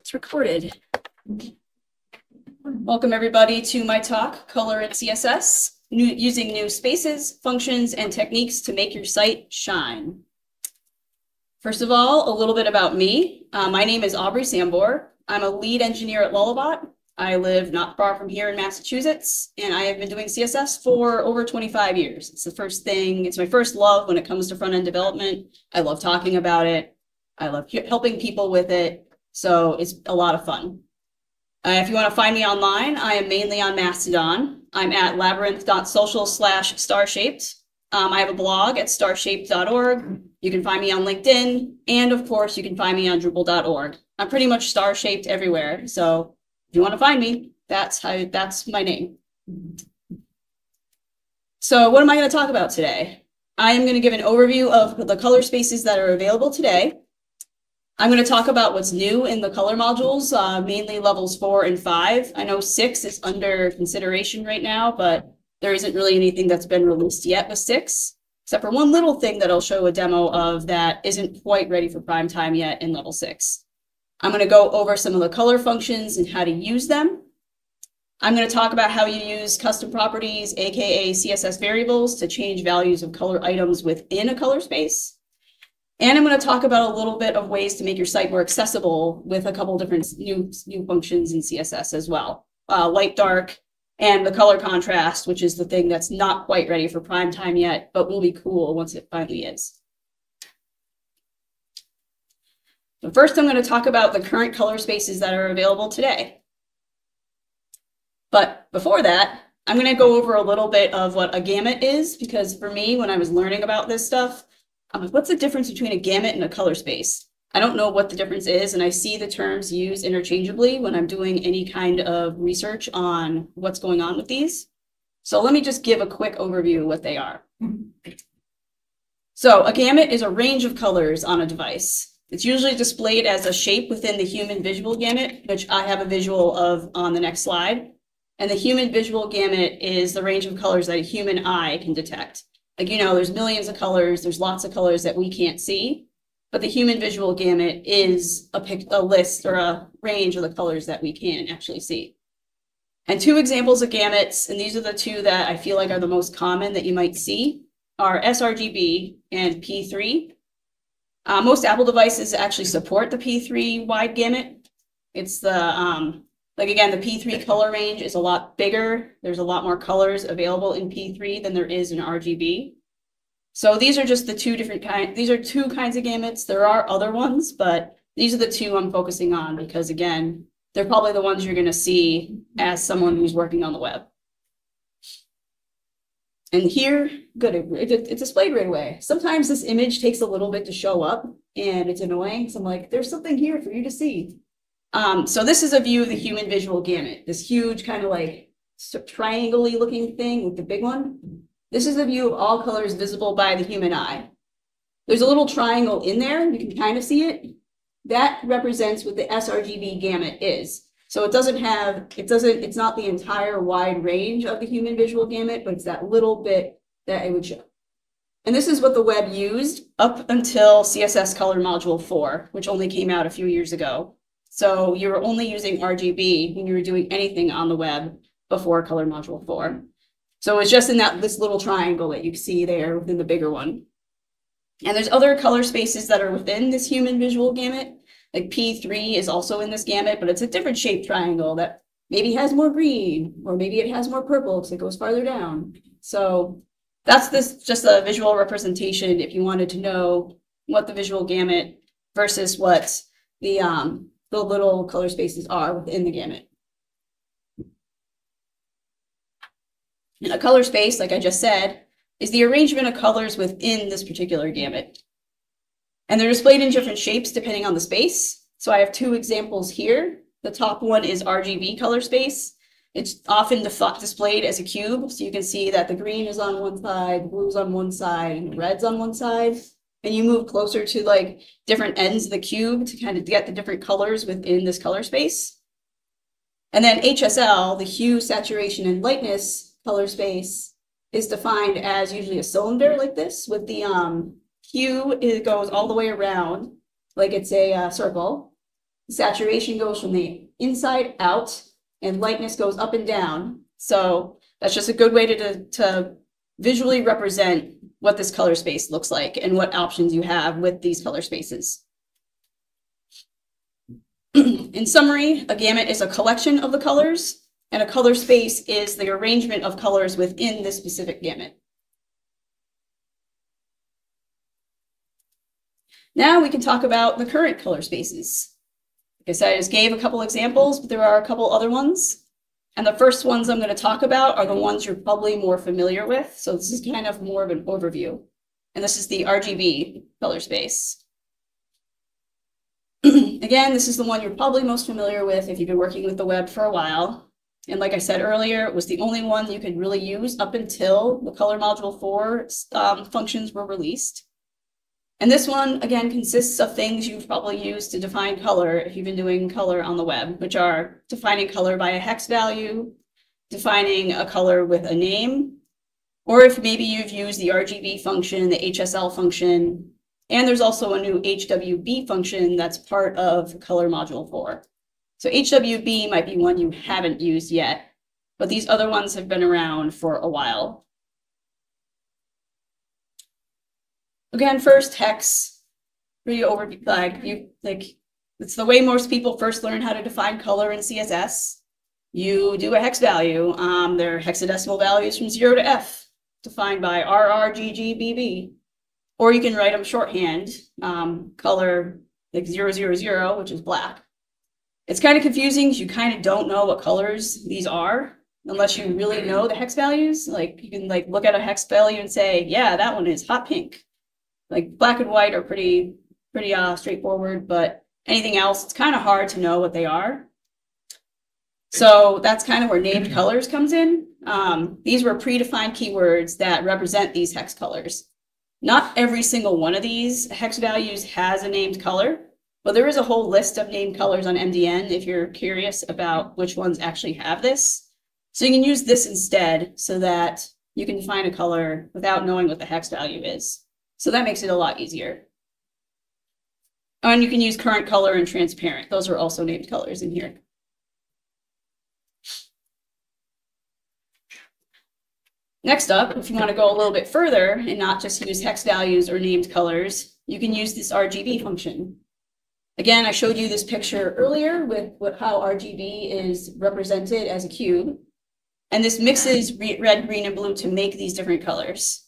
It's recorded. Welcome everybody to my talk, Color in CSS, using new spaces, functions, and techniques to make your site shine. First of all, a little bit about me. My name is Aubrey Sambor. I'm a lead engineer at Lullabot. I live not far from here in Massachusetts, and I have been doing CSS for over 25 years. It's the first thing, it's my first love when it comes to front-end development. I love talking about it. I love helping people with it. So it's a lot of fun. If you want to find me online, I am mainly on Mastodon. I'm at labyrinth.social/starshaped. I have a blog at starshaped.org. You can find me on LinkedIn. And of course, you can find me on Drupal.org. I'm pretty much star-shaped everywhere. So if you want to find me, that's my name. So what am I going to talk about today? I am going to give an overview of the color spaces that are available today. I'm going to talk about what's new in the color modules, mainly levels 4 and 5. I know 6 is under consideration right now, but there isn't really anything that's been released yet with 6, except for one little thing that I'll show a demo of that isn't quite ready for prime time yet in level 6. I'm going to go over some of the color functions and how to use them. I'm going to talk about how you use custom properties, aka CSS variables, to change values of color items within a color space. And I'm going to talk about a little bit of ways to make your site more accessible with a couple different new functions in CSS as well. Light, dark, and the color contrast, which is the thing that's not quite ready for prime time yet, but will be cool once it finally is. But first, I'm going to talk about the current color spaces that are available today. But before that, I'm going to go over a little bit of what a gamut is, because for me, when I was learning about this stuff, I'm like, what's the difference between a gamut and a color space? I don't know what the difference is, and I see the terms used interchangeably when I'm doing any kind of research on what's going on with these. So let me just give a quick overview of what they are. So a gamut is a range of colors on a device. It's usually displayed as a shape within the human visual gamut, which I have a visual of on the next slide. And the human visual gamut is the range of colors that a human eye can detect. Like, you know, there's millions of colors, there's lots of colors that we can't see, but the human visual gamut is a list or a range of the colors that we can actually see. And two examples of gamuts, and these are the two that I feel like are the most common that you might see, are sRGB and P3. Most Apple devices actually support the P3 wide gamut. It's the, like again, the P3 color range is a lot bigger. There's a lot more colors available in P3 than there is in RGB. So these are just the two different kinds. These are two kinds of gamuts. There are other ones, but these are the two I'm focusing on because, again, they're probably the ones you're going to see as someone who's working on the web. And here, good, it's displayed right away. Sometimes this image takes a little bit to show up, and it's annoying. So I'm like, there's something here for you to see. So this is a view of the human visual gamut, this huge kind of like triangle-y looking thing with the big one. This is a view of all colors visible by the human eye. There's a little triangle in there, you can kind of see it. That represents what the sRGB gamut is. So it doesn't have, it's not the entire wide range of the human visual gamut, but it's that little bit that it would show. And this is what the web used up until CSS Color Module 4, which only came out a few years ago. So you were only using RGB when you were doing anything on the web before Color Module 4. So it's just in this little triangle that you see there within the bigger one. And there's other color spaces that are within this human visual gamut. Like P3 is also in this gamut, but it's a different shaped triangle that maybe has more green, or maybe it has more purple because it goes farther down. So that's just a visual representation if you wanted to know what the visual gamut versus what the little color spaces are within the gamut. And a color space, like I just said, is the arrangement of colors within this particular gamut. And they're displayed in different shapes depending on the space. So I have two examples here. The top one is RGB color space. It's often displayed as a cube. So you can see that the green is on one side, the blue is on one side, and the red's on one side. And you move closer to like different ends of the cube to kind of get the different colors within this color space. And then HSL, the hue, saturation, and lightness color space, is defined as usually a cylinder like this with the hue, it goes all the way around like it's a circle. Saturation goes from the inside out, and lightness goes up and down. So that's just a good way to visually represent what this color space looks like and what options you have with these color spaces. In summary, a gamut is a collection of the colors, and a color space is the arrangement of colors within this specific gamut. Now we can talk about the current color spaces. Like I said, I just gave a couple examples, but there are a couple other ones. And the first ones I'm going to talk about are the ones you're probably more familiar with. So this is kind of more of an overview. And this is the RGB color space. Again, this is the one you're probably most familiar with if you've been working with the web for a while. And like I said earlier, it was the only one you could really use up until the Color Module 4 functions were released. And this one, again, consists of things you've probably used to define color if you've been doing color on the web, which are defining color by a hex value, defining a color with a name, or if maybe you've used the RGB function, the HSL function, and there's also a new HWB function that's part of Color Module 4. So HWB might be one you haven't used yet, but these other ones have been around for a while. Again, first hex, pretty overview, it's the way most people first learn how to define color in CSS. You do a hex value. There are hexadecimal values from 0 to F, defined by RRGGBB. Or you can write them shorthand, color like 000, which is black. It's kind of confusing because you kind of don't know what colors these are unless you really know the hex values. Like you can look at a hex value and say, yeah, that one is hot pink. Like black and white are pretty straightforward, but anything else, it's kind of hard to know what they are. So that's kind of where named colors comes in. These were predefined keywords that represent these hex colors. Not every single one of these hex values has a named color, but there is a whole list of named colors on MDN if you're curious about which ones actually have this. So you can use this instead so that you can define a color without knowing what the hex value is. So that makes it a lot easier. And you can use current color and transparent. Those are also named colors in here. Next up, if you want to go a little bit further and not just use hex values or named colors, you can use this RGB function. Again, I showed you this picture earlier with how RGB is represented as a cube. And this mixes red, green, and blue to make these different colors.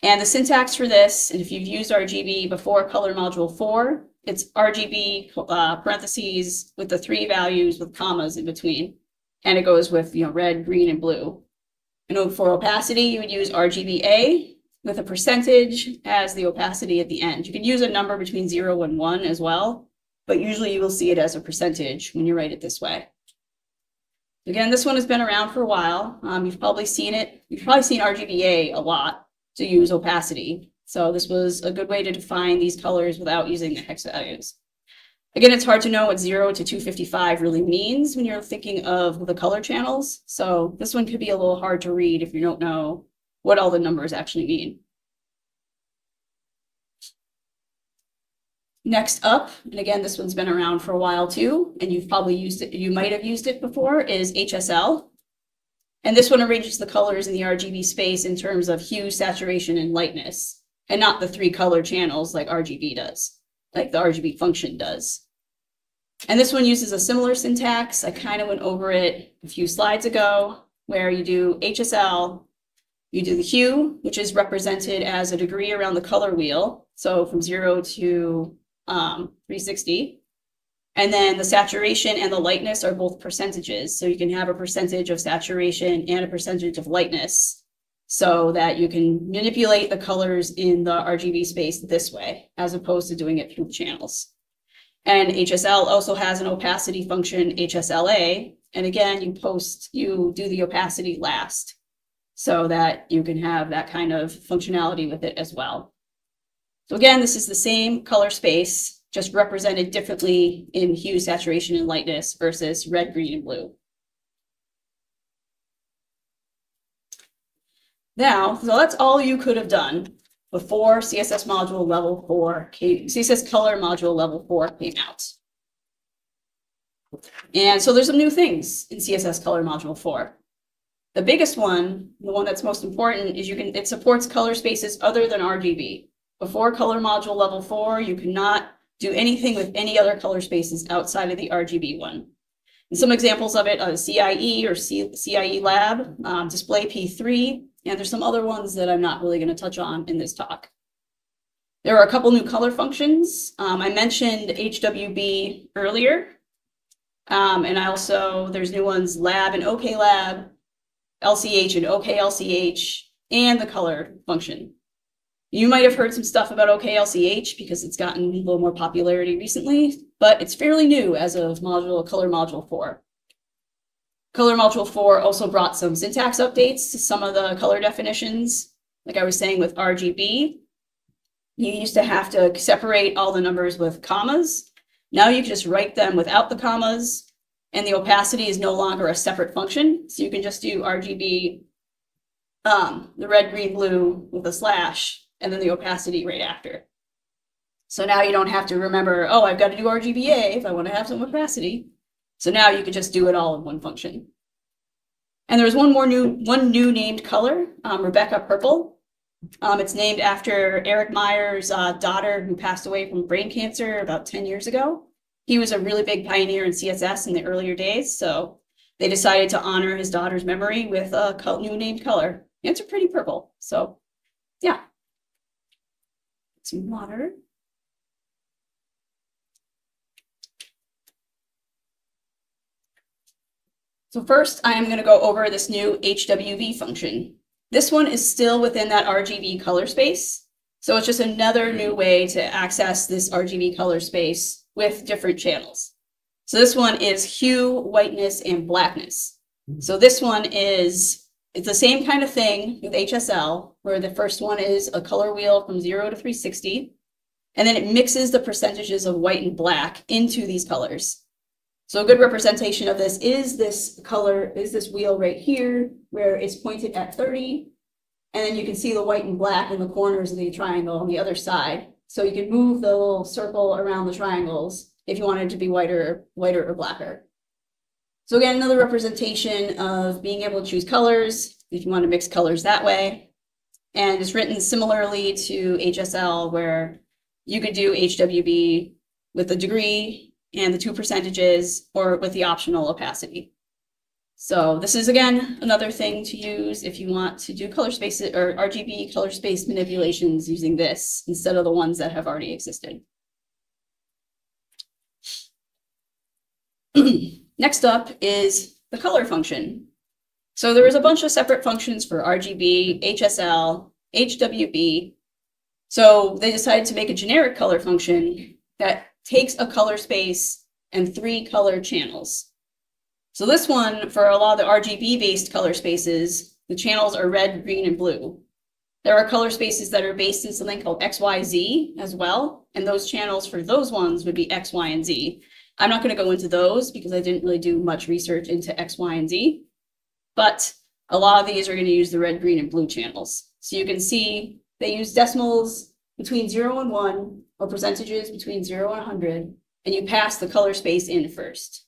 And the syntax for this, and if you've used RGB before Color Module 4, it's RGB parentheses with the 3 values with commas in between. And it goes with red, green, and blue. And for opacity, you would use RGBA with a percentage as the opacity at the end. You can use a number between 0 and 1 as well, but usually you will see it as a percentage when you write it this way. Again, this one has been around for a while. You've probably seen it. You've probably seen RGBA a lot to use opacity. So this was a good way to define these colors without using the hex values. Again, it's hard to know what 0 to 255 really means when you're thinking of the color channels. So this one could be a little hard to read if you don't know what all the numbers actually mean. Next up, and again, this one's been around for a while too, and you've probably used it, you might have used it before, is HSL. And this one arranges the colors in the RGB space in terms of hue, saturation, and lightness, and not the 3 color channels like RGB does, like the RGB function does. And this one uses a similar syntax. I kind of went over it a few slides ago, where you do HSL, you do the hue, which is represented as a degree around the color wheel. So from 0 to 360. And then the saturation and the lightness are both percentages. So you can have a percentage of saturation and a percentage of lightness so that you can manipulate the colors in the RGB space this way, as opposed to doing it through the channels. And HSL also has an opacity function, HSLA. And again, you do the opacity last so that you can have that kind of functionality with it as well. So again, this is the same color space, just represented differently in hue, saturation, and lightness versus red, green, and blue. Now, so that's all you could have done before CSS module level 4 came, CSS color module level 4 came out. And so there's some new things in CSS Color Module 4. The biggest one, the one that's most important, is it supports color spaces other than RGB. Before Color Module Level 4, you cannot do anything with any other color spaces outside of the RGB one. And some examples of it are CIE or CIE-LAB, Display P3, and there's some other ones that I'm not really going to touch on in this talk. There are a couple new color functions. I mentioned HWB earlier, and there's new ones, lab and okLAB, LCH and okLCH, and the color function. You might have heard some stuff about okLCH because it's gotten a little more popularity recently, but it's fairly new as of Color Module 4. Color Module 4 also brought some syntax updates to some of the color definitions. Like I was saying with RGB, you used to have to separate all the numbers with commas. Now you can just write them without the commas, and the opacity is no longer a separate function. So you can just do RGB, the red, green, blue with a slash, and then the opacity right after. So now you don't have to remember, oh, I've got to do RGBA if I want to have some opacity. So now you can just do it all in one function. And there's one new named color, Rebecca Purple. It's named after Eric Meyer's daughter who passed away from brain cancer about 10 years ago. He was a really big pioneer in CSS in the earlier days, so they decided to honor his daughter's memory with a new named color. And it's a pretty purple, so yeah. Some water. So first, I am going to go over this new HWB function. This one is still within that RGB color space. So it's just another new way to access this RGB color space with different channels. So this one is hue, whiteness, and blackness. So this one it's the same kind of thing with HSL, where the first one is a color wheel from 0 to 360, and then it mixes the percentages of white and black into these colors. So a good representation of this is this wheel right here, where it's pointed at 30, and then you can see the white and black in the corners of the triangle on the other side. So you can move the little circle around the triangles if you wanted it to be whiter or blacker. So again, another representation of being able to choose colors if you want to mix colors that way. And it's written similarly to HSL, where you could do HWB with the degree and the 2 percentages, or with the optional opacity. So this is, again, another thing to use if you want to do color spaces or RGB color space manipulations using this instead of the ones that have already existed. Next up is the color function. So there was a bunch of separate functions for RGB, HSL, HWB. So they decided to make a generic color function that takes a color space and 3 color channels. So this one, for a lot of the RGB-based color spaces, the channels are red, green, and blue. There are color spaces that are based in something called XYZ as well, and those channels for those ones would be X, Y, and Z. I'm not going to go into those because I didn't really do much research into X, Y, and Z, but a lot of these are going to use the red, green, and blue channels. So you can see they use decimals between 0 and 1, or percentages between 0 and 100, and you pass the color space in first.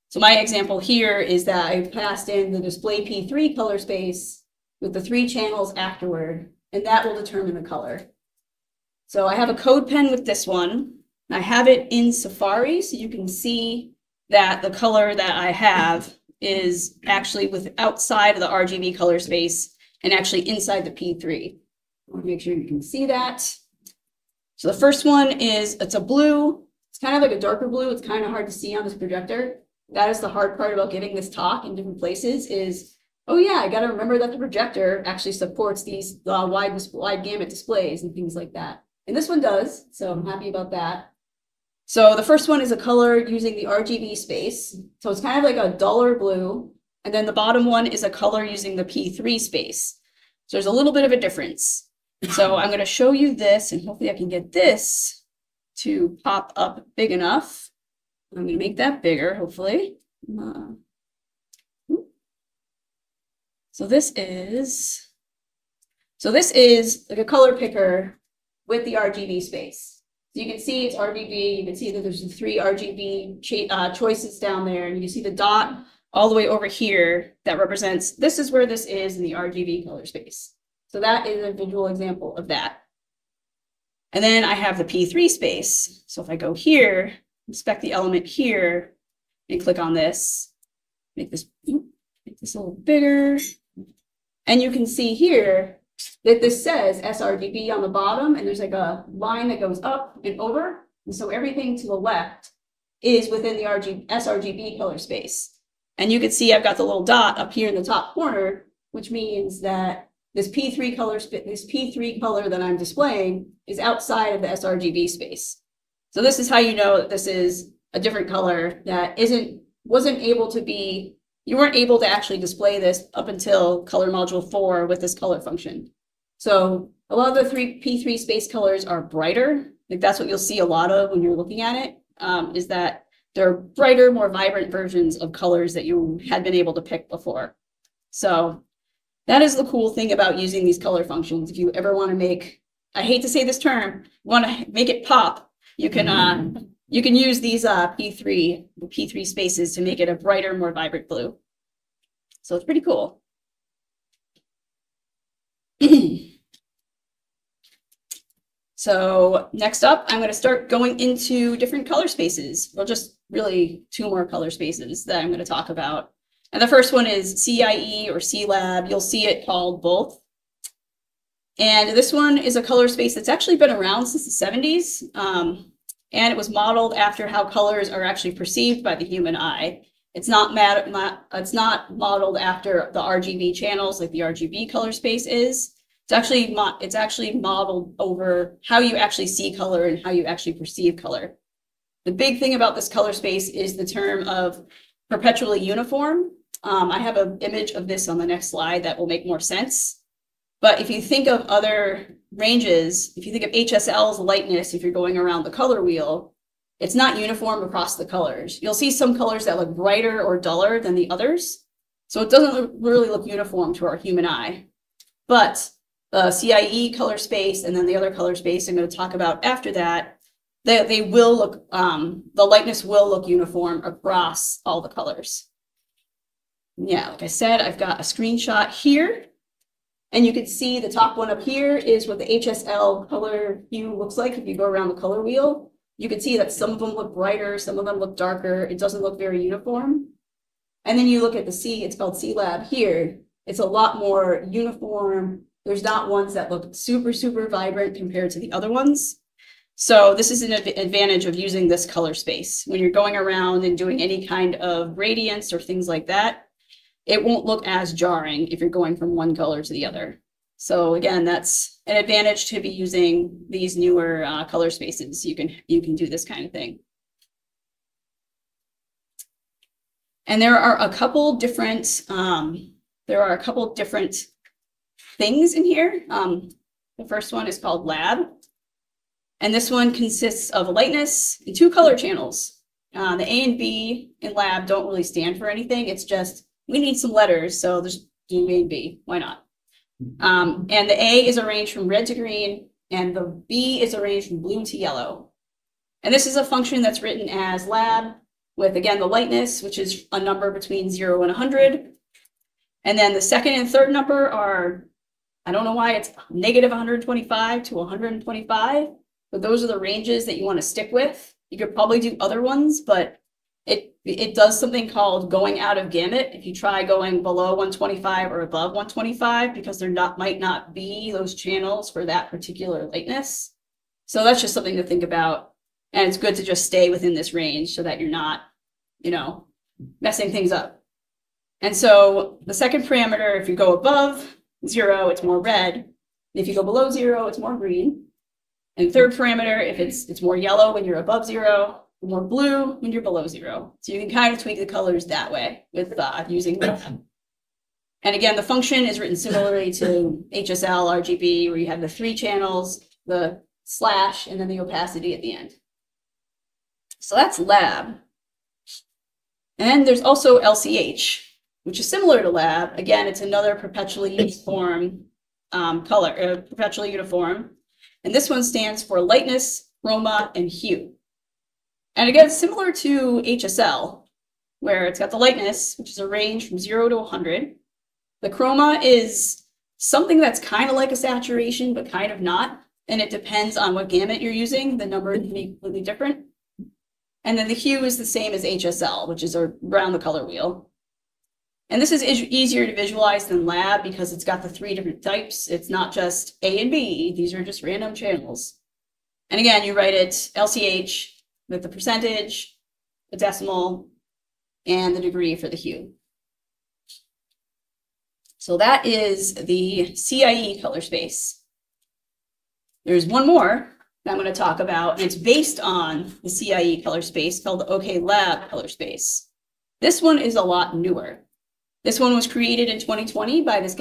So my example here is that I passed in the display P3 color space with the 3 channels afterward, and that will determine the color. So I have a code pen with this one. I have it in Safari, so you can see that the color that I have is actually outside of the RGB color space and actually inside the P3. I want to make sure you can see that. So the first one it's a blue. It's kind of like a darker blue. It's kind of hard to see on this projector. That is the hard part about giving this talk in different places is, oh yeah, I got to remember that the projector actually supports these wide gamut displays and things like that. And this one does, so I'm happy about that. So the first one is a color using the RGB space. So it's kind of like a duller blue. And then the bottom one is a color using the P3 space. So there's a little bit of a difference. So I'm going to show you this, and hopefully I can get this to pop up big enough. I'm going to make that bigger, hopefully. So this is like a color picker with the RGB space. So you can see it's RGB. You can see that there's 3 RGB choices down there. And you can see the dot all the way over here that represents, this is where this is in the RGB color space. So that is a visual example of that. And then I have the P3 space. So if I go here, inspect the element here, and click on this, make this a little bigger. And you can see here that this says sRGB on the bottom, and there's like a line that goes up and over. And so everything to the left is within the sRGB color space. And you can see I've got the little dot up here in the top corner, which means that this P3 color that I'm displaying is outside of the sRGB space. So this is how you know that this is a different color that wasn't able to be, you weren't able to actually display this up until color module 4 with this color function. So a lot of the P3 space colors are brighter. Like that's what you'll see a lot of when you're looking at it, is that they're brighter, more vibrant versions of colors that you had been able to pick before. So that is the cool thing about using these color functions. If you ever want to make, I hate to say this term, want to make it pop, you can use these P3 spaces to make it a brighter, more vibrant blue. So it's pretty cool. So next up, I'm going to start going into different color spaces. Well, just really 2 more color spaces that I'm going to talk about. And the first one is CIE or CLAB. You'll see it called both. And this one is a color space that's actually been around since the 70s. And it was modeled after how colors are actually perceived by the human eye. It's not modeled after the RGB channels like the RGB color space is. It's actually modeled over how you actually see color and how you actually perceive color. The big thing about this color space is the term of perpetually uniform. I have an image of this on the next slide that will make more sense. But if you think of other ranges, if you think of HSL's lightness, if you're going around the color wheel, it's not uniform across the colors. You'll see some colors that look brighter or duller than the others. So it doesn't really look uniform to our human eye. But the CIE color space and then the other color space I'm going to talk about after that, they will look, the lightness will look uniform across all the colors. Yeah, like I said, I've got a screenshot here. And you can see the top one up here is what the HSL color hue looks like if you go around the color wheel. You can see that some of them look brighter, some of them look darker. It doesn't look very uniform. And then you look at the C, it's called CLAB here. It's a lot more uniform. There's not ones that look super, super vibrant compared to the other ones. So this is an advantage of using this color space. When you're going around and doing any kind of gradients or things like that, it won't look as jarring if you're going from one color to the other. So again, that's an advantage to be using these newer color spaces. You can do this kind of thing. And there are a couple different things in here. The first one is called lab. And this one consists of a lightness and 2 color channels. The A and B in lab don't really stand for anything. It's just, we need some letters, so just do A and B. Why not? And the A is arranged from red to green, and the B is arranged from blue to yellow. And this is a function that's written as lab with, again, the lightness, which is a number between 0 and 100. And then the second and third number are, I don't know why it's negative 125 to 125, but those are the ranges that you want to stick with. You could probably do other ones, but it does something called going out of gamut. If you try going below 125 or above 125, because there might not be those channels for that particular lightness. So that's just something to think about. And it's good to just stay within this range so that you're not, messing things up. And so the second parameter, if you go above 0, it's more red. And if you go below 0, it's more green. And the third parameter, if it's more yellow when you're above 0, more blue when you're below 0. So you can kind of tweak the colors that way with using them. And again, the function is written similarly to HSL, RGB, where you have the 3 channels, the slash, and then the opacity at the end. So that's lab. And then there's also LCH, which is similar to lab. Again, it's another perpetually uniform perpetually uniform. And this one stands for lightness chroma, and hue. And again, similar to HSL, where it's got the lightness, which is a range from 0 to 100. The chroma is something that's kind of like a saturation, but kind of not. And it depends on what gamut you're using. The number can be completely different. And then the hue is the same as HSL, which is around the color wheel. And this is easier to visualize than lab because it's got the 3 different types. It's not just A and B. These are just random channels. And again, you write it LCH with the percentage, the decimal, and the degree for the hue. So that is the CIE color space. There's one more that I'm going to talk about, and it's based on the CIE color space called the okLAB color space. This one is a lot newer. This one was created in 2020 by this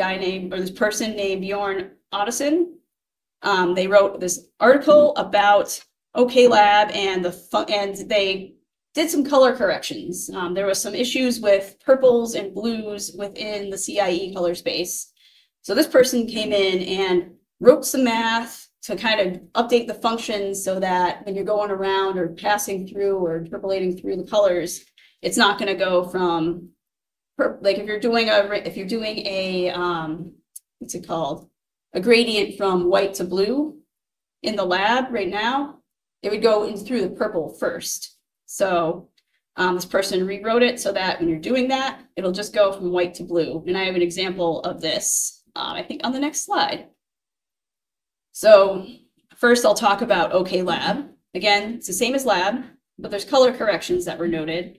person named Bjorn Ottosson. They wrote this article about okLAB and they did some color corrections. There was some issues with purples and blues within the CIE color space. So this person came in and wrote some math to kind of update the functions so that when you're going around or passing through or interpolating through the colors, it's not going to go from, like if you're doing a what's it called? A gradient from white to blue in the lab right now, it would go in through the purple first. So this person rewrote it so that when you're doing that, it'll just go from white to blue. And I have an example of this, I think, on the next slide. So first I'll talk about okLAB. Again, it's the same as lab, but there's color corrections that were noted.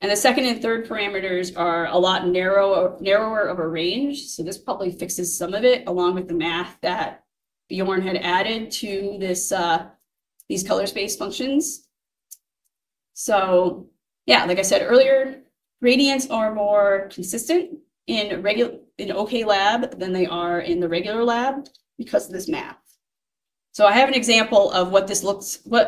And the second and third parameters are a lot narrower of a range. So this probably fixes some of it, along with the math that Bjorn had added to this these color space functions. So yeah, like I said earlier, gradients are more consistent in okLAB than they are in the regular lab because of this math. So I have an example of what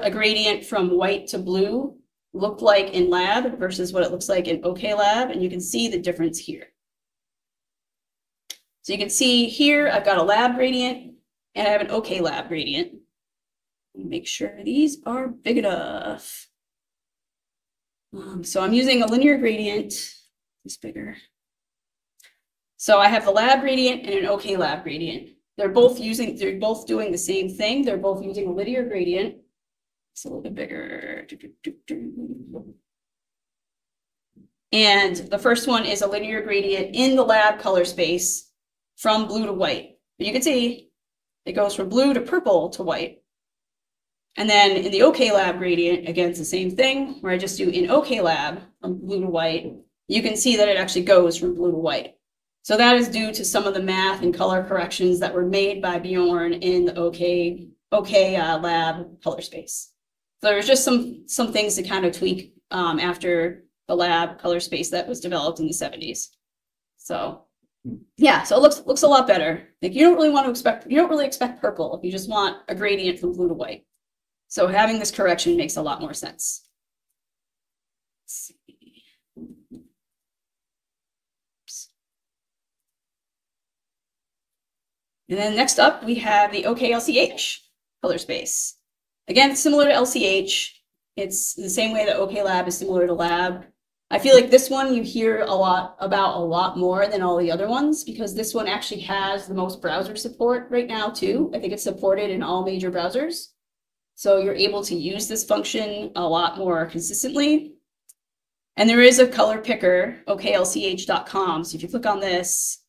a gradient from white to blue looked like in lab versus what it looks like in okLAB, and you can see the difference here. So you can see here I've got a lab gradient and I have an okLAB gradient. Make sure these are big enough. So I'm using a linear gradient. It's bigger. So I have the lab gradient and an okLAB gradient. They're both doing the same thing. They're both using a linear gradient. It's a little bit bigger. And the first one is a linear gradient in the lab color space from blue to white. But you can see it goes from blue to purple to white. And then in the okLAB gradient, again, it's the same thing, where I just do in okLAB from blue to white. You can see that it actually goes from blue to white. So that is due to some of the math and color corrections that were made by Bjorn in the okLAB color space. So there's just some things to kind of tweak after the lab color space that was developed in the 70s. So yeah, so it looks a lot better. Like you don't really expect purple if you just want a gradient from blue to white. So having this correction makes a lot more sense. Let's see. Oops. And then next up, we have the okLCH color space. Again, it's similar to LCH. It's the same way that okLAB is similar to lab. I feel like this one you hear a lot more than all the other ones because this one actually has the most browser support right now too. I think it's supported in all major browsers. So you're able to use this function a lot more consistently. And there is a color picker, okLCH.com. So if you click on this,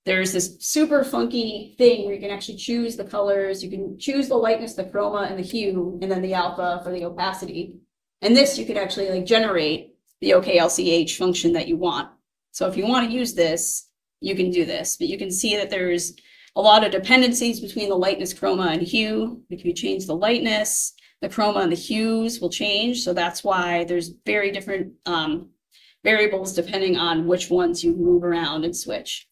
there's this super funky thing where you can actually choose the colors. You can choose the lightness, the chroma, and the hue, and then the alpha for the opacity. And this you can actually like generate the okLCH function that you want. So if you want to use this, you can do this. But you can see that there's a lot of dependencies between the lightness, chroma, and hue. If you change the lightness, the chroma and the hues will change. So that's why there's very different variables depending on which ones you move around and switch.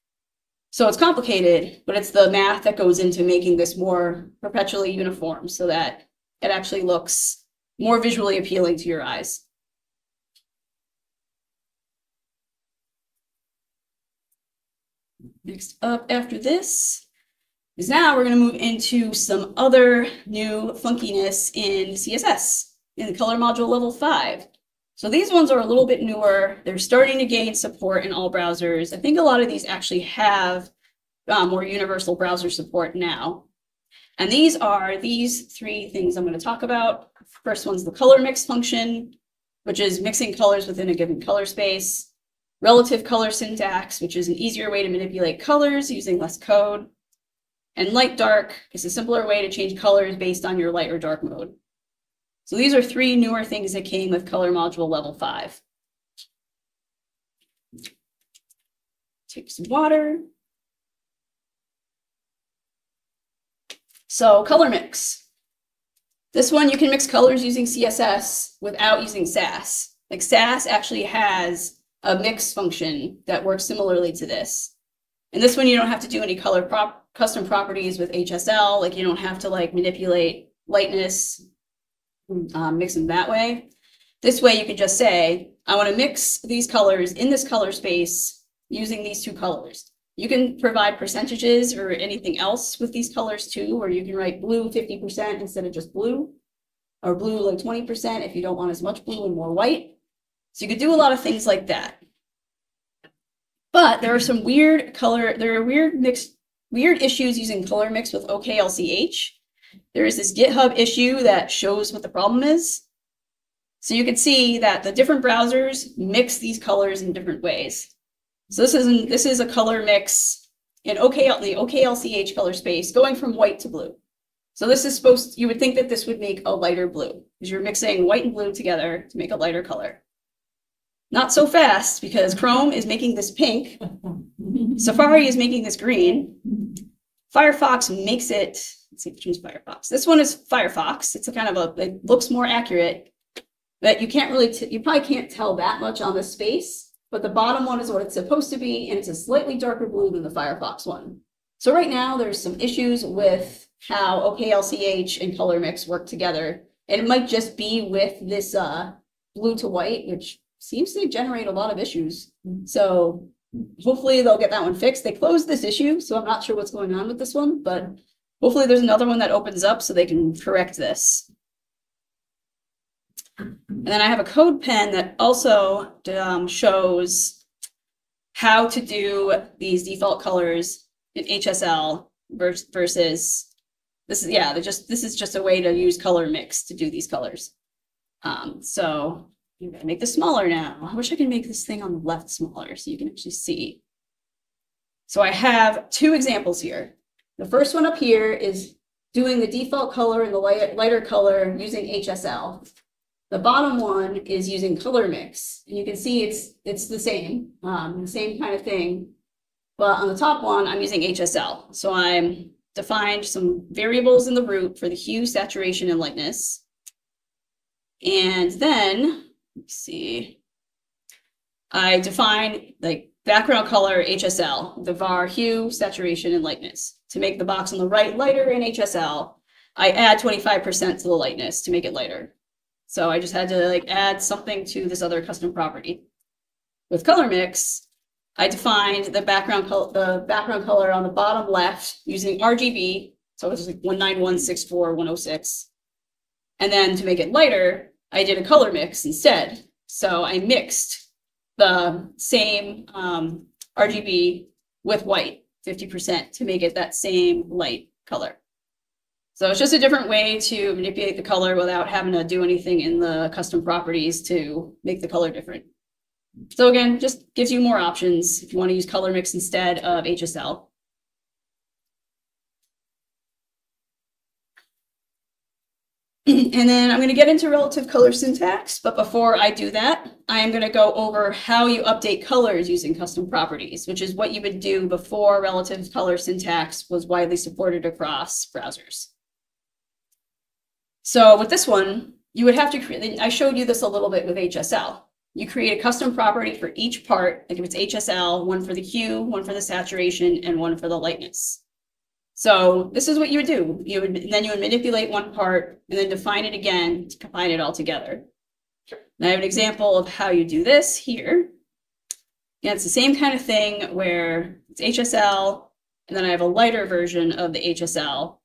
So it's complicated, but it's the math that goes into making this more perpetually uniform so that it actually looks more visually appealing to your eyes. Next up after this is now we're going to move into some other new funkiness in CSS in the color module level 5. So these ones are a little bit newer. They're starting to gain support in all browsers. I think a lot of these actually have more universal browser support now. And these are these 3 things I'm going to talk about. First one's the color mix function, which is mixing colors within a given color space. Relative color syntax, which is an easier way to manipulate colors using less code. And light dark is a simpler way to change colors based on your light or dark mode. So these are 3 newer things that came with color module level 5. Take some water. So color mix. This one, you can mix colors using CSS without using Sass. Like Sass actually has a mix function that works similarly to this. And this one, you don't have to do any color custom properties with HSL. Like you don't have to like manipulate lightness, mix them that way. This way you can just say, I want to mix these colors in this color space using these 2 colors. You can provide percentages or anything else with these colors too, or you can write blue 50% instead of just blue, or blue like 20% if you don't want as much blue and more white. So you could do a lot of things like that. But there are some weird issues using color mix with okLCH. There is this GitHub issue that shows what the problem is. So you can see that the different browsers mix these colors in different ways. So this is a color mix in the okLCH color space going from white to blue. So this is you would think that this would make a lighter blue because you're mixing white and blue together to make a lighter color. Not so fast because Chrome is making this pink. Safari is making this green. Firefox makes it, let's see which one's Firefox. This one is Firefox. It's a kind of it looks more accurate, but you can't really, you probably can't tell that much on this space. But the bottom one is what it's supposed to be, and it's a slightly darker blue than the Firefox one. So right now there's some issues with how okLCH and color mix work together. And it might just be with this blue to white, which seems to generate a lot of issues. So hopefully they'll get that one fixed. They closed this issue, so I'm not sure what's going on with this one, but hopefully there's another one that opens up so they can correct this. And then I have a code pen that also shows how to do these default colors in HSL versus this is just a way to use color mix to do these colors. So I'm gonna make this smaller now. I wish I could make this thing on the left smaller so you can actually see. So I have 2 examples here. The first one up here is doing the default color and the lighter color using HSL. The bottom one is using color mix. And you can see it's the same kind of thing. But on the top one, I'm using HSL. So I'm defined some variables in the root for the hue, saturation, and lightness. And then, let's see, I define like background color HSL, the var hue, saturation, and lightness. To make the box on the right lighter in HSL, I add 25% to the lightness to make it lighter. So I just had to like add something to this other custom property. With color mix, I defined the background color on the bottom left using RGB. So it's like 19164.106. And then to make it lighter, I did a color mix instead. So I mixed the same RGB with white, 50%, to make it that same light color. So it's just a different way to manipulate the color without having to do anything in the custom properties to make the color different. So again, just gives you more options if you want to use color mix instead of HSL. And then I'm going to get into relative color syntax, but before I do that, I am going to go over how you update colors using custom properties, which is what you would do before relative color syntax was widely supported across browsers. So with this one, you would have to create, I showed you this a little bit with HSL. You create a custom property for each part, like if it's HSL, one for the hue, one for the saturation, and one for the lightness. So this is what you would do. Then you would manipulate one part and then define it again to combine it all together. And I have an example of how you do this here. And it's the same kind of thing where it's HSL, and then I have a lighter version of the HSL.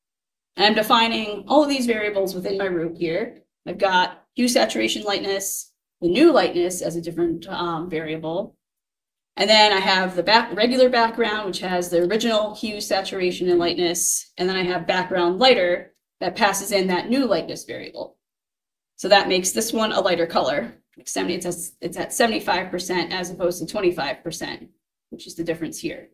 And I'm defining all of these variables within my root here. I've got hue, saturation, lightness, the new lightness as a different variable. And then I have the regular background, which has the original hue, saturation, and lightness. And then I have background lighter that passes in that new lightness variable. So that makes this one a lighter color. It's at 75% as opposed to 25%, which is the difference here.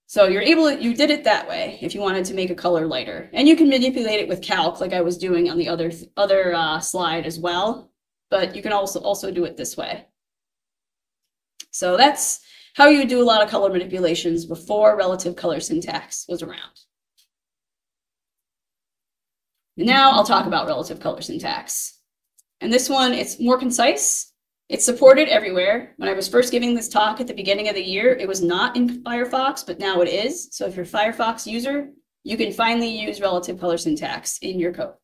So you did it that way if you wanted to make a color lighter. And you can manipulate it with calc like I was doing on the other slide as well. But you can also do it this way. So that's how you do a lot of color manipulations before relative color syntax was around. And now I'll talk about relative color syntax. And this one, it's more concise. It's supported everywhere. When I was first giving this talk at the beginning of the year, it was not in Firefox, but now it is. So if you're a Firefox user, you can finally use relative color syntax in your code.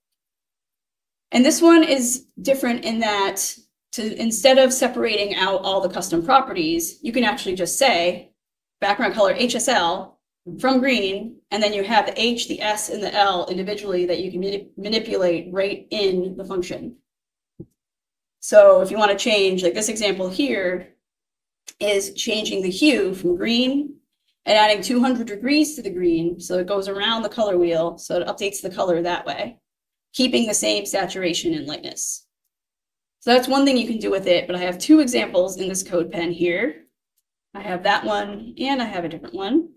And this one is different in that instead of separating out all the custom properties, you can actually just say background color HSL from green, and then you have the H, the S, and the L individually that you can manipulate right in the function. So if you want to change, like this example here is changing the hue from green and adding 200 degrees to the green. So it goes around the color wheel. So it updates the color that way, keeping the same saturation and lightness. So that's one thing you can do with it, but I have two examples in this code pen here. I have that one and I have a different one.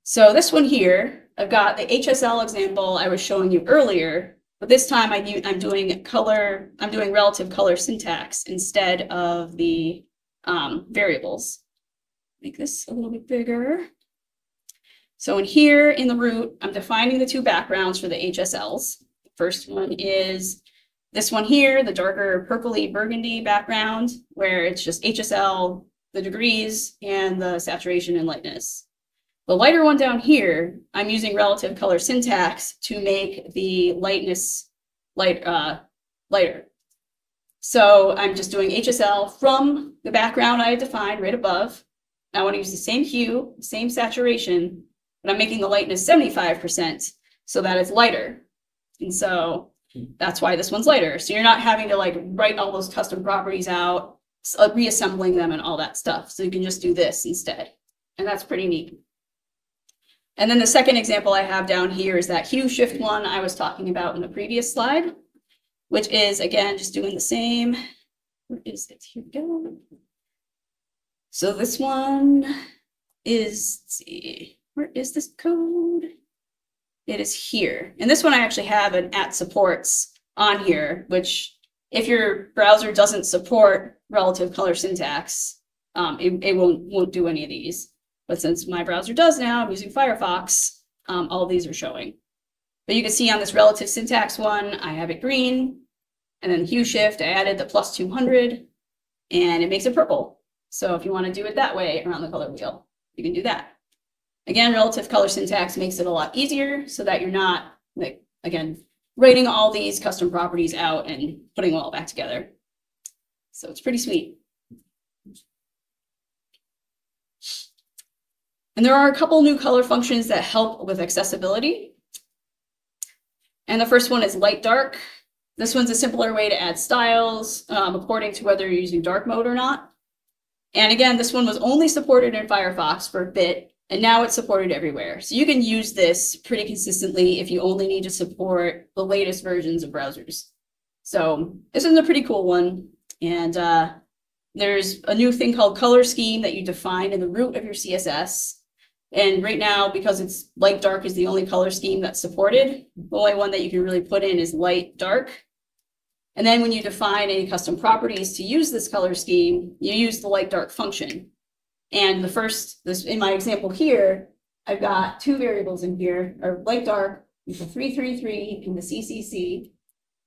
So this one here, I've got the HSL example I was showing you earlier, but this time I'm doing relative color syntax instead of the variables. Make this a little bit bigger. So in here in the root, I'm defining the two backgrounds for the HSLs. The first one is this one here, the darker purpley burgundy background, where it's just HSL, the degrees, and the saturation and lightness. The lighter one down here, I'm using relative color syntax to make the lightness lighter. So I'm just doing HSL from the background I had defined right above. I want to use the same hue, same saturation, but I'm making the lightness 75% so that it's lighter. And so that's why this one's lighter. So you're not having to like write all those custom properties out, reassembling them and all that stuff. So you can just do this instead. And that's pretty neat. And then the second example I have down here is that hue shift one I was talking about in the previous slide, which is, again, just doing the same. Where is it? Here we go. So this one is, let's see, where is this code? It is here. And this one I actually have an @supports on here, which if your browser doesn't support relative color syntax, it won't do any of these. But since my browser does now, I'm using Firefox, all of these are showing. But you can see on this relative syntax one, I have it green, and then hue shift, I added the +200, and it makes it purple. So if you want to do it that way around the color wheel, you can do that. Again, relative color syntax makes it a lot easier so that you're not, like, again, writing all these custom properties out and putting them all back together. So it's pretty sweet. And there are a couple new color functions that help with accessibility. And the first one is light dark. This one's a simpler way to add styles according to whether you're using dark mode or not. And again, this one was only supported in Firefox for a bit, and now it's supported everywhere. So you can use this pretty consistently if you only need to support the latest versions of browsers. So this is a pretty cool one. And there's a new thing called color scheme that you define in the root of your CSS. And right now, because it's light dark is the only color scheme that's supported, the only one that you can really put in is light dark. And then when you define any custom properties to use this color scheme, you use the light dark function. And in my example here, I've got two variables in here, or light dark, the 333 and the CCC.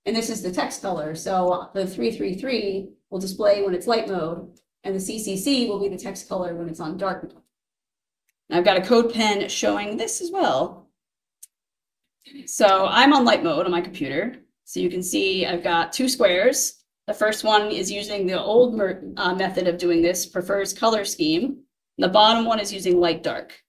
And this is the text color. So the 333 will display when it's light mode, and the CCC will be the text color when it's on dark mode. I've got a code pen showing this as well. So I'm on light mode on my computer. So you can see I've got two squares. The first one is using the old method of doing this, prefers color scheme. The bottom one is using light dark.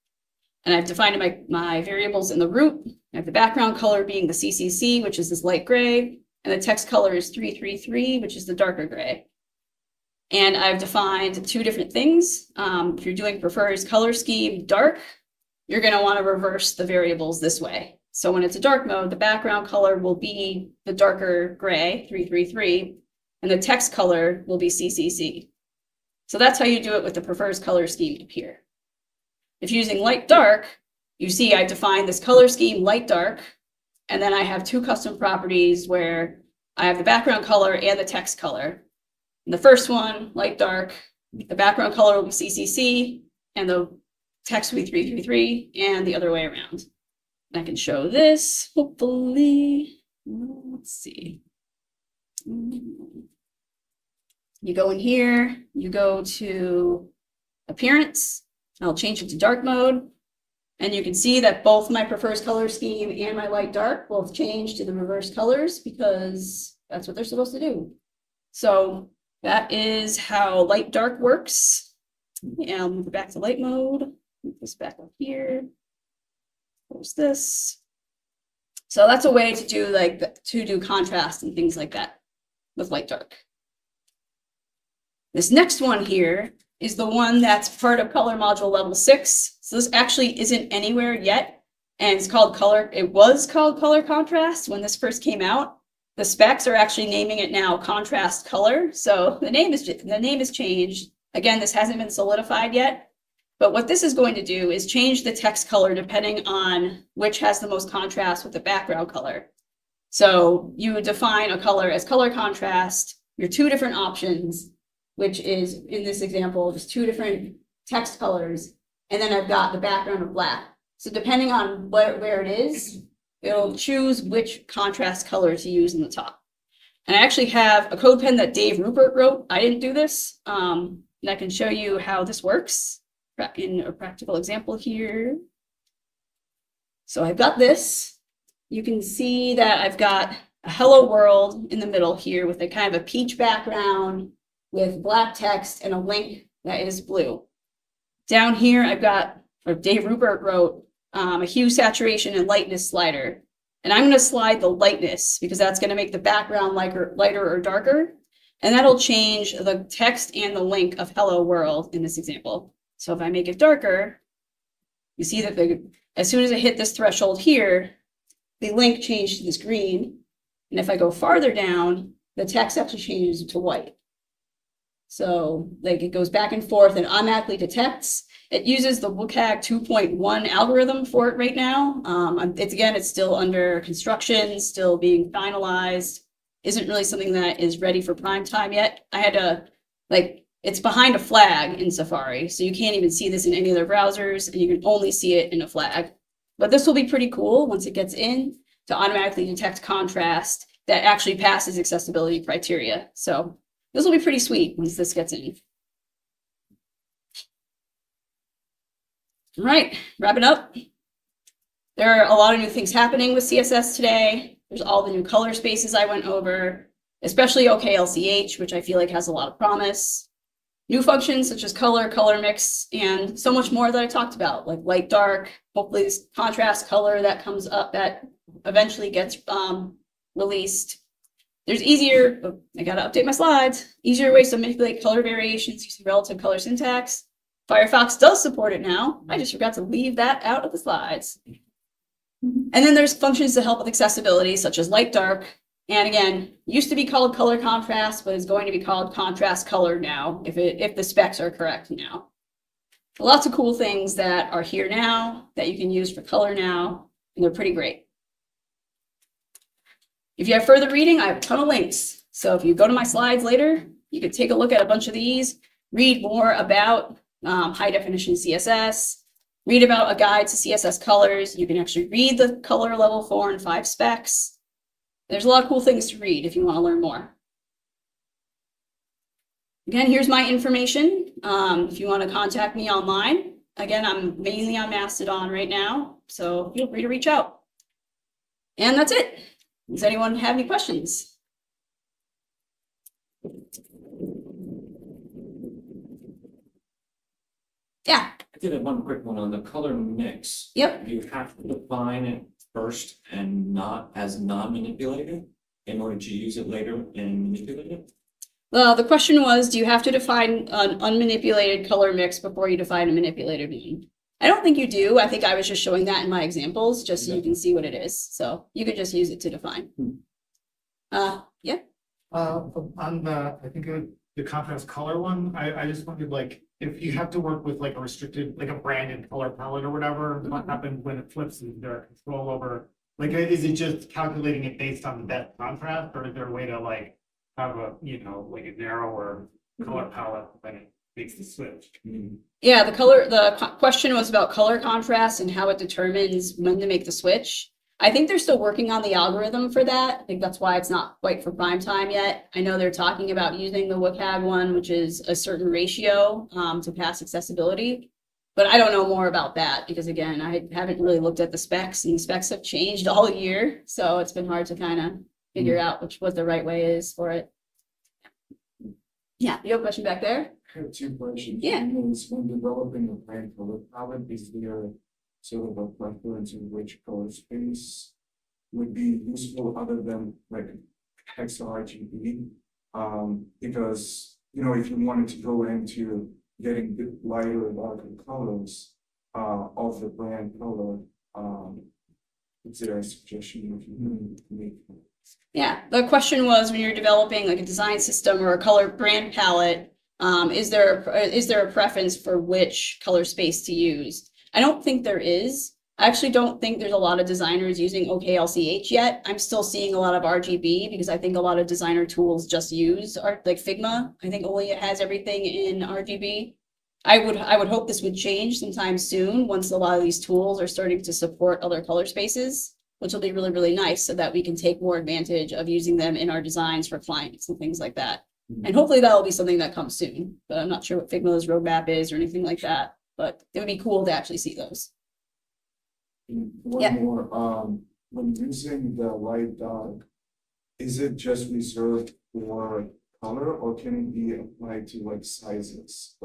And I've defined my variables in the root. I have the background color being the CCC, which is this light gray, and the text color is 333, which is the darker gray. And I've defined two different things. If you're doing prefers color scheme dark, you're going to want to reverse the variables this way. So when it's a dark mode, the background color will be the darker gray, 333, and the text color will be CCC. So that's how you do it with the prefers color scheme up here. If you're using light dark, you see I defined this color scheme light dark, and then I have two custom properties where I have the background color and the text color. And the first one, light dark, the background color will be CCC, and the text will be 333, and the other way around. And I can show this, hopefully. Let's see. You go in here, you go to appearance, I'll change it to dark mode, and you can see that both my prefers color scheme and my light dark both change to the reverse colors because that's what they're supposed to do. So that is how light dark works. And I'll move it back to light mode, move this back up here, close this. So that's a way to do contrast and things like that with light dark. This next one here is the one that's part of color module level 6. So this actually isn't anywhere yet, and it's called color. It was called color contrast when this first came out. The specs are actually naming it now contrast color. So the name is changed. Again, this hasn't been solidified yet, but what this is going to do is change the text color depending on which has the most contrast with the background color. So you would define a color as color contrast, your two different options, which is, in this example, just two different text colors, and then I've got the background of black. So depending on where it is, it'll choose which contrast color to use in the top. And I actually have a code pen that Dave Rupert wrote. I didn't do this, and I can show you how this works in a practical example here. So I've got this. You can see that I've got a hello world in the middle here with a kind of a peach background, with black text and a link that is blue. Down here, I've got, or Dave Rupert wrote, a hue, saturation, and lightness slider. And I'm going to slide the lightness because that's going to make the background lighter or darker. And that'll change the text and the link of hello world in this example. So if I make it darker, you see that as soon as I hit this threshold here, the link changed to this green. And if I go farther down, the text actually changes to white. So it goes back and forth and automatically detects. It uses the WCAG 2.1 algorithm for it right now. It's still under construction, still being finalized. Isn't really something that is ready for prime time yet. I had to, it's behind a flag in Safari, so you can't even see this in any other browsers, and you can only see it in a flag. But this will be pretty cool once it gets in to automatically detect contrast that actually passes accessibility criteria. So this will be pretty sweet once this gets in. All right, wrapping up. There are a lot of new things happening with CSS today. There's all the new color spaces I went over, especially okLCH, which I feel like has a lot of promise. New functions such as color, color mix, and so much more that I talked about, like light, dark, hopefully this contrast color that comes up that eventually gets released. There's I gotta update my slides, easier ways to manipulate color variations using relative color syntax. Firefox does support it now. I just forgot to leave that out of the slides. And then there's functions to help with accessibility, such as light, dark. And again, used to be called color contrast, but is going to be called contrast color now, if the specs are correct now. Lots of cool things that are here now that you can use for color now, and they're pretty great. If you have further reading, I have a ton of links. So if you go to my slides later, you can take a look at a bunch of these, read more about high definition CSS, read about a guide to CSS colors. You can actually read the color level 4 and 5 specs. There's a lot of cool things to read if you want to learn more. Again, here's my information. If you want to contact me online, again, I'm mainly on Mastodon right now, so feel free to reach out. And that's it. Does anyone have any questions? Yeah. did have one quick one on the color mix. Yep. You have to define it first and not as non-manipulated in order to use it later and manipulate it. The question was, do you have to define an unmanipulated color mix before you define a manipulated one? I don't think you do. I think I was just showing that in my examples, just so you can see what it is. So you could just use it to define. Yeah. On the, I think the contrast color one, I just wondered, like, if you have to work with like a restricted, like a branded color palette or whatever, what happens when it flips? Is there control over, like, is it just calculating it based on the depth contrast, or is there a way to like have a, you know, like a narrower color palette when it makes the switch? Yeah, the question was about color contrast and how it determines when to make the switch. I think they're still working on the algorithm for that. I think that's why it's not quite for prime time yet. I know they're talking about using the okLAB one, which is a certain ratio to pass accessibility. But I don't know more about that because, again, I haven't really looked at the specs, and the specs have changed all year. So it's been hard to kind of figure out what the right way is for it. Yeah, you have a question back there? I have two questions. Yeah. When developing a brand color palette, is there sort of a preference in which color space would be useful other than like hex or RGB? Because, you know, if you wanted to go into getting lighter and darker colors of the brand color, is there a suggestion you can make? Yeah, the question was, when you're developing like a design system or a color brand palette, is there a preference for which color space to use? I don't think there is. I actually don't think there's a lot of designers using okLCH yet. I'm still seeing a lot of RGB because I think a lot of designer tools just use like Figma. I think only it has everything in RGB. I would hope this would change sometime soon once a lot of these tools are starting to support other color spaces, which will be really, really nice so that we can take more advantage of using them in our designs for clients and things like that. And hopefully that will be something that comes soon, but I'm not sure what Figma's roadmap is or anything like that. But it would be cool to actually see those. One more, when using the light dark, is it just reserved for color or can it be applied to like sizes?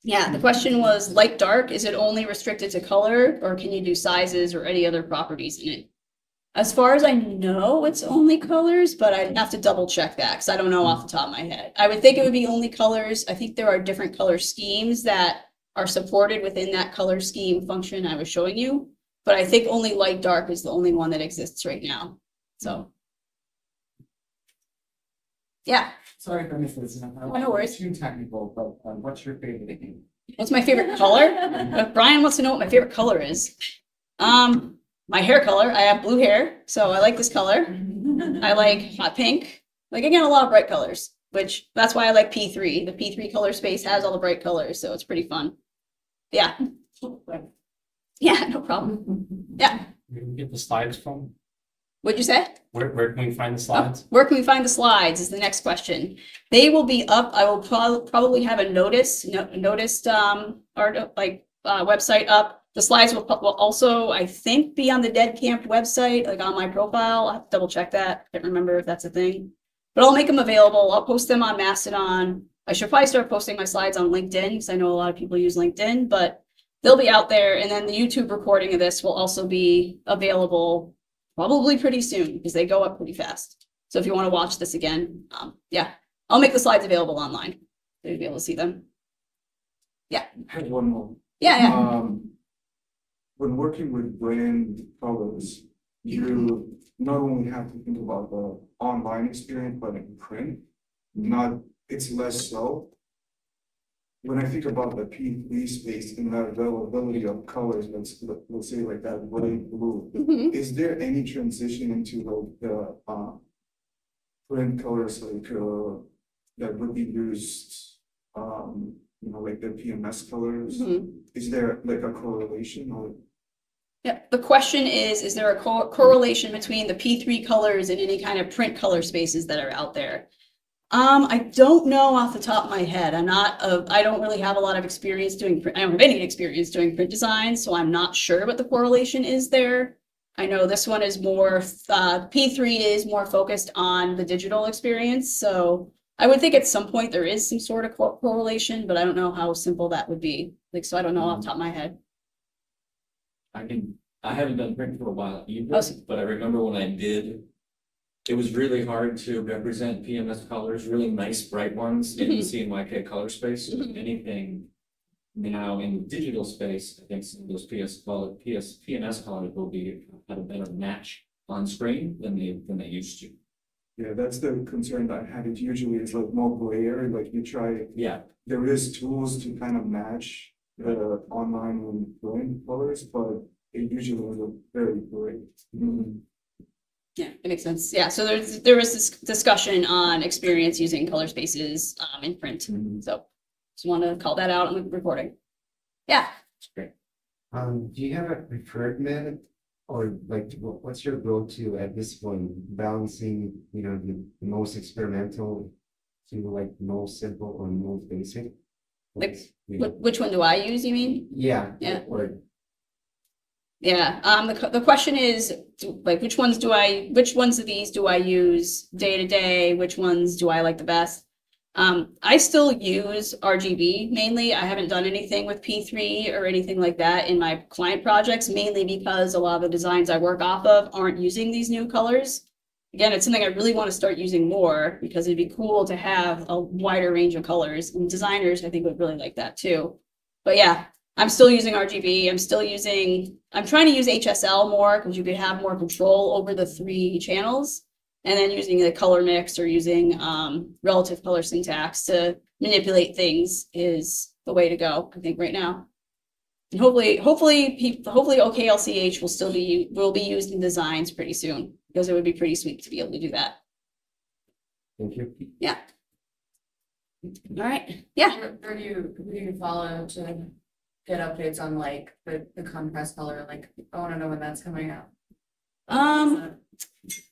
Yeah, the question was light dark, is it only restricted to color or can you do sizes or any other properties in it? As far as I know, it's only colors, but I'd have to double check that because I don't know off the top of my head. I would think it would be only colors. I think there are different color schemes that are supported within that color scheme function I was showing you, but I think only light dark is the only one that exists right now. So, yeah. Sorry if I missed this. No worries. Too technical, but what's your favorite? What's my favorite color? Brian wants to know what my favorite color is. My hair color, I have blue hair, so I like this color. I like hot pink. Like, again, a lot of bright colors, which that's why I like P3. The P3 color space has all the bright colors, so it's pretty fun. Yeah. Yeah, no problem. Yeah. Where can we get the slides from? What'd you say? Where can we find the slides? Where can we find the slides is the next question. They will be up. I will probably have a website up. The slides will also, I think, be on the Dead Camp website, like on my profile. I'll have to double check that. I can't remember if that's a thing. But I'll make them available. I'll post them on Mastodon. I should probably start posting my slides on LinkedIn because I know a lot of people use LinkedIn, but they'll be out there. And then the YouTube recording of this will also be available probably pretty soon because they go up pretty fast. So if you want to watch this again, yeah, I'll make the slides available online. So you'll be able to see them. Yeah. I have one more. Yeah. When working with brand colors, you not only have to think about the online experience, but in print, it's less so. When I think about the P3 space and the availability of colors, let's say like that white, blue, is there any transition into the print colors that would be used, you know, like the PMS colors? Is there like a correlation or? Yeah, the question is there a correlation between the P3 colors and any kind of print color spaces that are out there? I don't know off the top of my head. I don't really have a lot of experience doing print. I don't have any experience doing print design, so I'm not sure what the correlation is there. I know this one is more, P3 is more focused on the digital experience. So I would think at some point there is some sort of correlation, but I don't know how simple that would be. Like, so I don't know off the top of my head. I haven't done print for a while either, Oh. but I remember when I did, it was really hard to represent PMS colors, really nice bright ones in the CMYK color space. So Mhm. anything now in the digital space, I think some of those PMS colors will be at a better match on screen than they used to. Yeah, that's the concern that I had. It usually is like more gray area, like you try, Yeah, there is tools to kind of match the online and print colors, but it usually is very gray. Yeah, it makes sense. Yeah, so there was this discussion on experience using color spaces in print. So just want to call that out on the recording. Yeah. great. Do you have a preferred method or like what's your go-to at this point, balancing, you know, the most experimental to like most simple or most basic? Like, You know, Which one do I use, you mean? yeah. Yeah. Or Yeah, the question is, like, which ones of these do I use day to day? Which ones do I like the best? I still use RGB mainly. I haven't done anything with P3 or anything like that in my client projects, mainly because a lot of the designs I work off of aren't using these new colors. Again, it's something I really want to start using more because it'd be cool to have a wider range of colors, and designers I think would really like that too. But yeah, I'm still using RGB. I'm trying to use HSL more because you could have more control over the 3 channels. And then using the color mix or using relative color syntax to manipulate things is the way to go, I think, right now. And hopefully okLCH will be used in designs pretty soon because it would be pretty sweet to be able to do that. thank you. Yeah. All right. Yeah. Who do you follow to get updates on like the contrast color? Like, I want to know when that's coming out.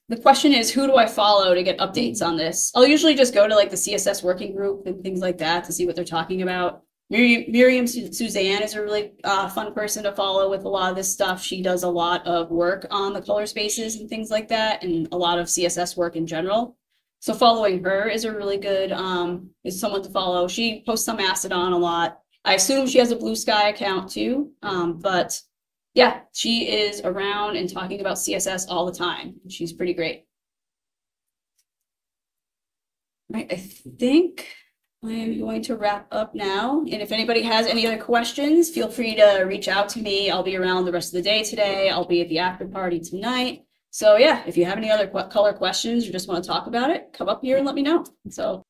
The question is, who do I follow to get updates on this? I'll usually just go to like the CSS working group and things like that to see what they're talking about. Miriam Suzanne is a really fun person to follow with a lot of this stuff. She does a lot of work on the color spaces and things like that, and a lot of CSS work in general. So following her is a really good, is someone to follow. She posts on Mastodon a lot. I assume she has a Blue Sky account too, but yeah, she is around and talking about CSS all the time. She's pretty great. Right, I think I'm going to wrap up now. And if anybody has any other questions, feel free to reach out to me. I'll be around the rest of the day today. I'll be at the after party tonight. So yeah, if you have any other color questions or just want to talk about it, come up here and let me know. So